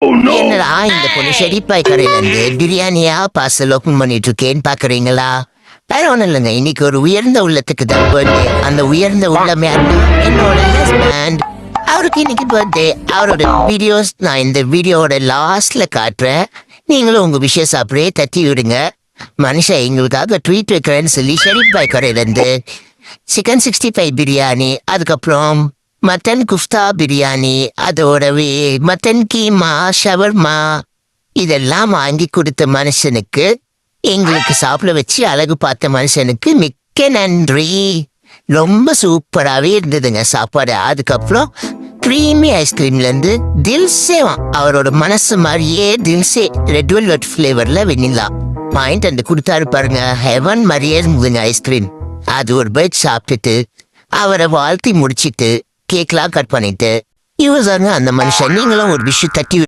என்னடா இந்த பொண்ணு ஷெரிப்பாய் கடையில இருந்து பிரியாணியா பார்சல் ஓபன் பண்ணிட்டு இருக்கேன்னு பாக்குறீங்களா? வேற ஒண்ணும் இல்லைங்க, இன்னைக்கு ஒரு உயர்ந்த உள்ளத்துக்கு தான் பர்த்டே. அந்த உயர்ந்த உள்ளமே என்னோட ஹஸ்பண்ட். அவருக்கு இன்னைக்கு பர்த்டே. அவரோட வீடியோஸ் நான் இந்த வீடியோட லாஸ்ட்ல காட்டுறேன். நீங்களும் உங்க விஷயம் அப்படியே தட்டி விடுங்க. மனுஷன் எங்களுக்காக ட்ரீட் வைக்கிறேன்னு சொல்லி ஷெரிப்பாய் கடையில இருந்து சிக்கன் 65 பிரியாணி, அதுக்கப்புறம் மட்டன் குஃப்தா பிரியாணி, அதோடவே மட்டன் கீமா, ஷவர்மா இதெல்லாம் வாங்கி கொடுத்த மனுஷனுக்கு, எங்களுக்கு சாப்பிட வச்சு அழகு பார்த்த மனுஷனுக்கு மிக்க நன்றி. ரொம்ப சூப்பராகவே இருந்ததுங்க சாப்பாடு. அதுக்கப்புறம் க்ரீமி ஐஸ்கிரீம்ல இருந்து தில்சே, அவரோட மனசு மாதிரியே தில்சே ரெட் வெல்வெட் ஃப்ளேவர்ல வெண்ணிலா வாங்கிட்டு வந்து கொடுத்தாரு பாருங்க. ஹெவன் மாதிரியே இருந்ததுங்க ஐஸ்கிரீம். அது ஒரு பைட் சாப்பிட்டுட்டு அவரை வாழ்த்தி முடிச்சிட்டு கேக்லாம் கட் பண்ணிட்டு இவங்க அந்த மனுஷன். நீங்களும் ஒரு விஷயம் தட்டி